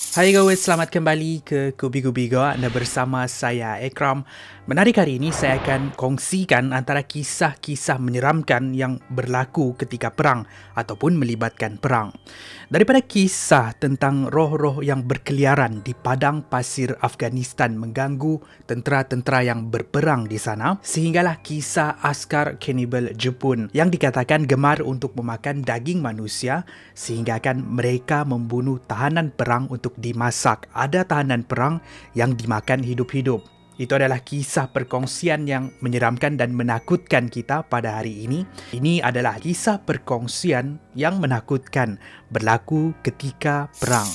Hai guys, selamat kembali ke Kubi-Kubi Go. Anda bersama saya Ekram. Menarik hari ini saya akan kongsikan antara kisah-kisah menyeramkan yang berlaku ketika perang ataupun melibatkan perang. Daripada kisah tentang roh-roh yang berkeliaran di padang pasir Afghanistan mengganggu tentera-tentera yang berperang di sana, sehinggalah kisah askar kanibal Jepun yang dikatakan gemar untuk memakan daging manusia sehingga akan mereka membunuh tahanan perang untuk dimasak. Ada tahanan perang yang dimakan hidup-hidup. Itu adalah kisah perkongsian yang menyeramkan dan menakutkan kita pada hari ini. Ini adalah kisah perkongsian yang menakutkan berlaku ketika perang.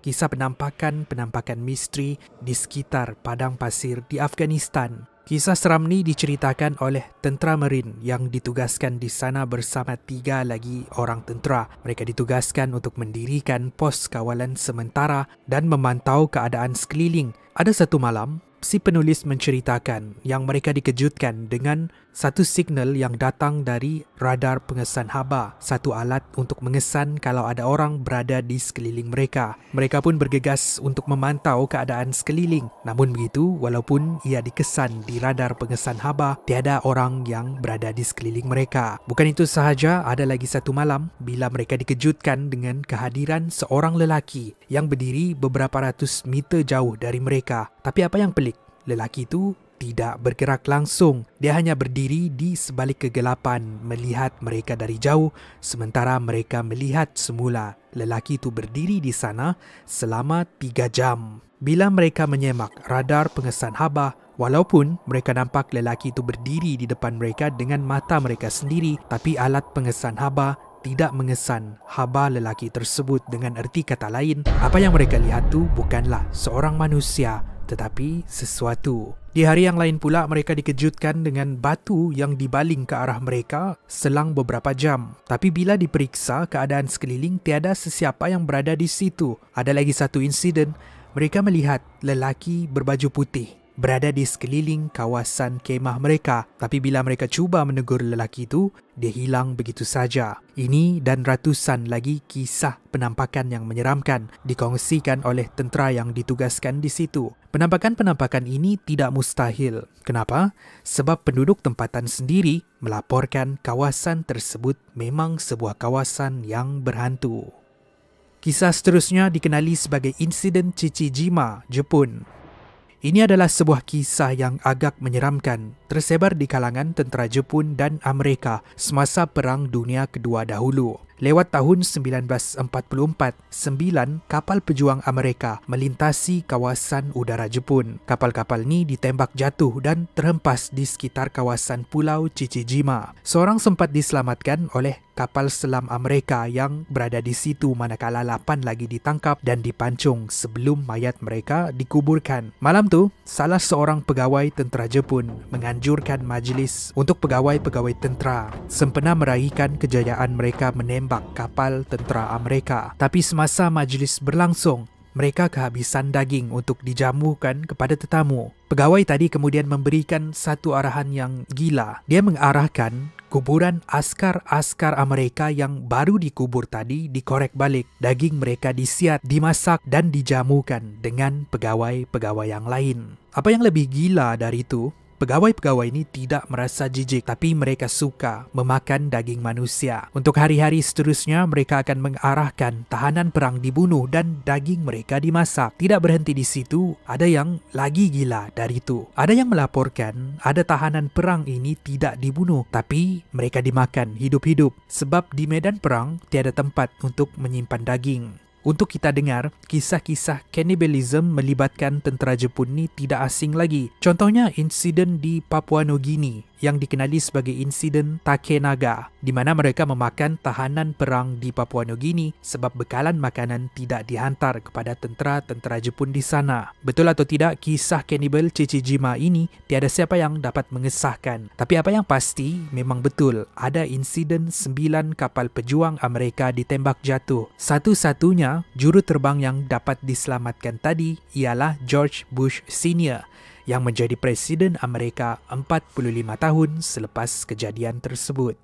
Kisah penampakan misteri di sekitar padang pasir di Afghanistan. Kisah seram ni diceritakan oleh tentera Marine yang ditugaskan di sana bersama 3 lagi orang tentera. Mereka ditugaskan untuk mendirikan pos kawalan sementara dan memantau keadaan sekeliling. Ada satu malam, si penulis menceritakan yang mereka dikejutkan dengan satu signal yang datang dari radar pengesan haba, satu alat untuk mengesan kalau ada orang berada di sekeliling mereka. Mereka pun bergegas untuk memantau keadaan sekeliling. Namun begitu, walaupun ia dikesan di radar pengesan haba, tiada orang yang berada di sekeliling mereka. Bukan itu sahaja, ada lagi satu malam bila mereka dikejutkan dengan kehadiran seorang lelaki yang berdiri beberapa ratus meter jauh dari mereka. Tapi apa yang pelik? Lelaki itu tidak bergerak langsung. Dia hanya berdiri di sebalik kegelapan melihat mereka dari jauh sementara mereka melihat semula. Lelaki itu berdiri di sana selama 3 jam. Bila mereka menyemak radar pengesan haba, walaupun mereka nampak lelaki itu berdiri di depan mereka dengan mata mereka sendiri, tapi alat pengesan haba tidak mengesan haba lelaki tersebut. Dengan erti kata lain, apa yang mereka lihat tu bukanlah seorang manusia tetapi sesuatu. Di hari yang lain pula, mereka dikejutkan dengan batu yang dibaling ke arah mereka selang beberapa jam. Tapi bila diperiksa keadaan sekeliling, tiada sesiapa yang berada di situ. Ada lagi satu insiden, mereka melihat lelaki berbaju putih berada di sekeliling kawasan kemah mereka. Tapi bila mereka cuba menegur lelaki itu, dia hilang begitu saja. Ini dan ratusan lagi kisah penampakan yang menyeramkan dikongsikan oleh tentera yang ditugaskan di situ. Penampakan-penampakan ini tidak mustahil. Kenapa? Sebab penduduk tempatan sendiri melaporkan kawasan tersebut memang sebuah kawasan yang berhantu. Kisah seterusnya dikenali sebagai insiden Chichijima, Jepun. Ini adalah sebuah kisah yang agak menyeramkan, tersebar di kalangan tentera Jepun dan Amerika semasa Perang Dunia Kedua dahulu. Lewat tahun 1944, 9 kapal pejuang Amerika melintasi kawasan udara Jepun. Kapal-kapal ni ditembak jatuh dan terhempas di sekitar kawasan Pulau Chichijima. Seorang sempat diselamatkan oleh kapal selam Amerika yang berada di situ manakala 8 lagi ditangkap dan dipancung sebelum mayat mereka dikuburkan. Malam tu, salah seorang pegawai tentera Jepun menganjurkan majlis untuk pegawai-pegawai tentera sempena meraihkan kejayaan mereka menembak kapal tentera Amerika. Tapi semasa majlis berlangsung, mereka kehabisan daging untuk dijamukan kepada tetamu. Pegawai tadi kemudian memberikan satu arahan yang gila. Dia mengarahkan kuburan askar-askar Amerika yang baru dikubur tadi dikorek balik. Daging mereka disiat, dimasak dan dijamukan dengan pegawai-pegawai yang lain. Apa yang lebih gila dari itu? Pegawai-pegawai ini tidak merasa jijik, tapi mereka suka memakan daging manusia. Untuk hari-hari seterusnya, mereka akan mengarahkan tahanan perang dibunuh dan daging mereka dimasak. Tidak berhenti di situ, ada yang lagi gila dari itu. Ada yang melaporkan, ada tahanan perang ini tidak dibunuh, tapi mereka dimakan hidup-hidup. Sebab di medan perang, tiada tempat untuk menyimpan daging. Untuk kita dengar, kisah-kisah cannibalism melibatkan tentera Jepun ni tidak asing lagi. Contohnya insiden di Papua Nugini yang dikenali sebagai insiden Takenaga, di mana mereka memakan tahanan perang di Papua Nugini sebab bekalan makanan tidak dihantar kepada tentera-tentera Jepun di sana. Betul atau tidak kisah kanibal Chichijima ini, tiada siapa yang dapat mengesahkan. Tapi apa yang pasti, memang betul ada insiden 9 kapal pejuang Amerika ditembak jatuh. Satu-satunya juru terbang yang dapat diselamatkan tadi ialah George Bush Senior yang menjadi Presiden Amerika 45 tahun selepas kejadian tersebut.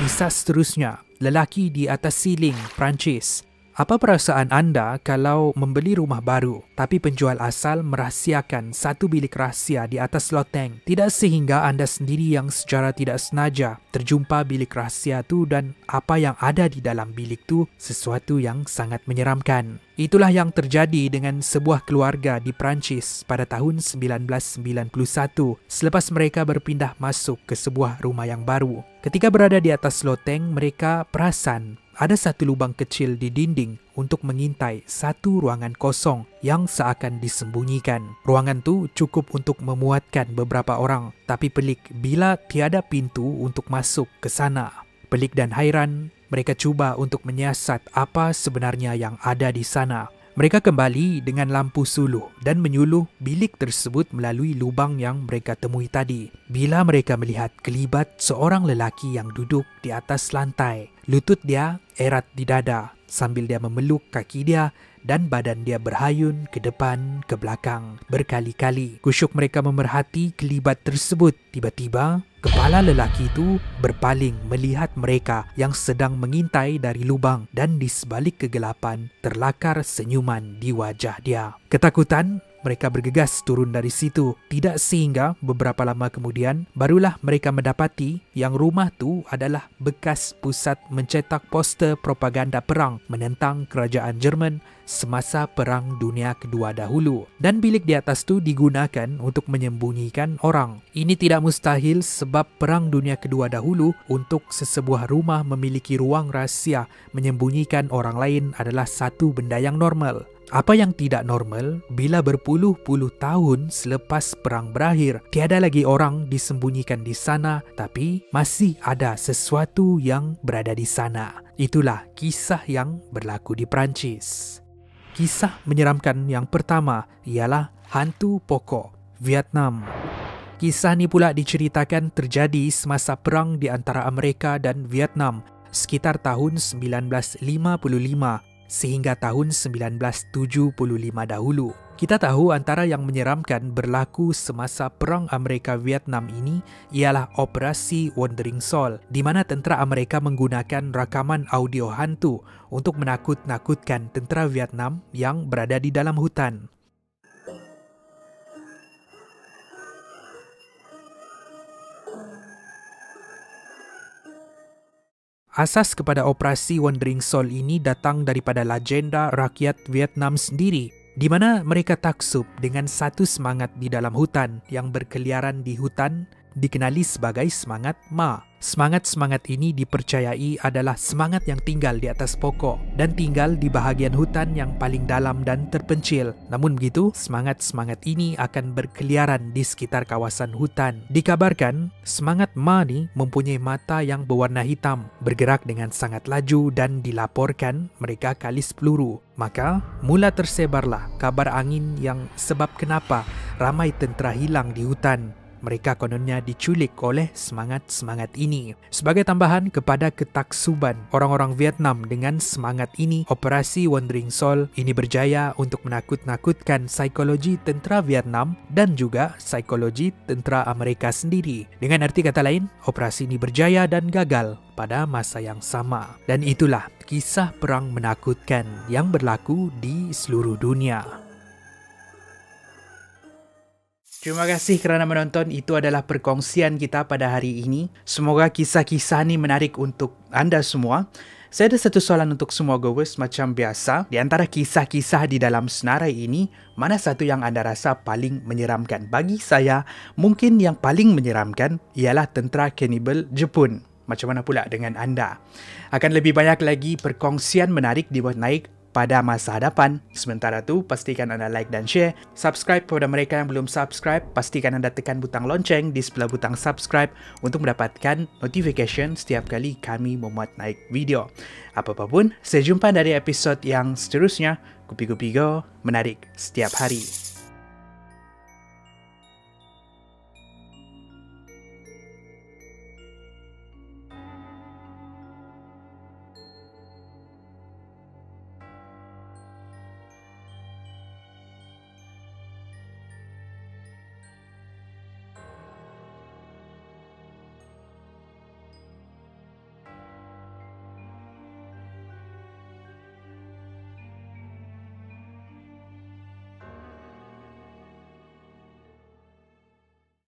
Kisah seterusnya, lelaki di atas siling, Perancis. Apa perasaan anda kalau membeli rumah baru, tapi penjual asal merahsiakan satu bilik rahsia di atas loteng, tidak sehingga anda sendiri yang secara tidak senaja terjumpa bilik rahsia tu dan apa yang ada di dalam bilik tu sesuatu yang sangat menyeramkan. Itulah yang terjadi dengan sebuah keluarga di Perancis pada tahun 1991 selepas mereka berpindah masuk ke sebuah rumah yang baru. Ketika berada di atas loteng, mereka perasan ada satu lubang kecil di dinding untuk mengintai satu ruangan kosong yang seakan disembunyikan. Ruangan tu cukup untuk memuatkan beberapa orang, tapi pelik bila tiada pintu untuk masuk ke sana. Pelik dan hairan, mereka cuba untuk menyiasat apa sebenarnya yang ada di sana. Mereka kembali dengan lampu suluh dan menyuluh bilik tersebut melalui lubang yang mereka temui tadi. Bila mereka melihat kelibat seorang lelaki yang duduk di atas lantai, lutut dia erat di dada sambil dia memeluk kaki dia dan badan dia berhayun ke depan ke belakang berkali-kali. Kusyuk mereka memerhati kelibat tersebut. Tiba-tiba, kepala lelaki itu berpaling melihat mereka yang sedang mengintai dari lubang dan di sebalik kegelapan terlakar senyuman di wajah dia. Ketakutan, mereka bergegas turun dari situ. Tidak sehingga beberapa lama kemudian, barulah mereka mendapati yang rumah tu adalah bekas pusat mencetak poster propaganda perang menentang kerajaan Jerman semasa Perang Dunia Kedua dahulu. Dan bilik di atas tu digunakan untuk menyembunyikan orang. Ini tidak mustahil sebab Perang Dunia Kedua dahulu untuk sesebuah rumah memiliki ruang rahsia menyembunyikan orang lain adalah satu benda yang normal. Apa yang tidak normal bila berpuluh-puluh tahun selepas perang berakhir, tiada lagi orang disembunyikan di sana, tapi masih ada sesuatu yang berada di sana. Itulah kisah yang berlaku di Perancis. Kisah menyeramkan yang pertama ialah hantu pokok, Vietnam. Kisah ni pula diceritakan terjadi semasa perang di antara Amerika dan Vietnam sekitar tahun 1955 sehingga tahun 1975 dahulu. Kita tahu antara yang menyeramkan berlaku semasa Perang Amerika-Vietnam ini ialah Operasi Wandering Soul, di mana tentera Amerika menggunakan rakaman audio hantu untuk menakut-nakutkan tentera Vietnam yang berada di dalam hutan. Asas kepada operasi Wandering Soul ini datang daripada legenda rakyat Vietnam sendiri, di mana mereka taksub dengan satu semangat di dalam hutan yang berkeliaran di hutan dikenali sebagai semangat Ma. Semangat-semangat ini dipercayai adalah semangat yang tinggal di atas pokok dan tinggal di bahagian hutan yang paling dalam dan terpencil. Namun begitu, semangat-semangat ini akan berkeliaran di sekitar kawasan hutan. Dikabarkan, semangat Ma ni mempunyai mata yang berwarna hitam, bergerak dengan sangat laju dan dilaporkan mereka kalis peluru. Maka, mula tersebarlah kabar angin yang sebab kenapa ramai tentera hilang di hutan. Mereka kononnya diculik oleh semangat-semangat ini. Sebagai tambahan kepada ketaksuban orang-orang Vietnam dengan semangat ini, Operasi Wandering Soul ini berjaya untuk menakut-nakutkan psikologi tentera Vietnam dan juga psikologi tentera Amerika sendiri. Dengan arti kata lain, operasi ini berjaya dan gagal pada masa yang sama. Dan itulah kisah perang menakutkan yang berlaku di seluruh dunia. Terima kasih kerana menonton. Itu adalah perkongsian kita pada hari ini. Semoga kisah-kisah ni menarik untuk anda semua. Saya ada satu soalan untuk semua goers macam biasa. Di antara kisah-kisah di dalam senarai ini, mana satu yang anda rasa paling menyeramkan? Bagi saya, mungkin yang paling menyeramkan ialah tentera kanibal Jepun. Macam mana pula dengan anda? Akan lebih banyak lagi perkongsian menarik dibuat naik pada masa hadapan. Sementara tu, pastikan anda like dan share. Subscribe kepada mereka yang belum subscribe. Pastikan anda tekan butang lonceng di sebelah butang subscribe untuk mendapatkan notification setiap kali kami memuat naik video. Apa-apa pun, saya jumpa dari episod yang seterusnya. Kupi-Kupi Go, menarik setiap hari.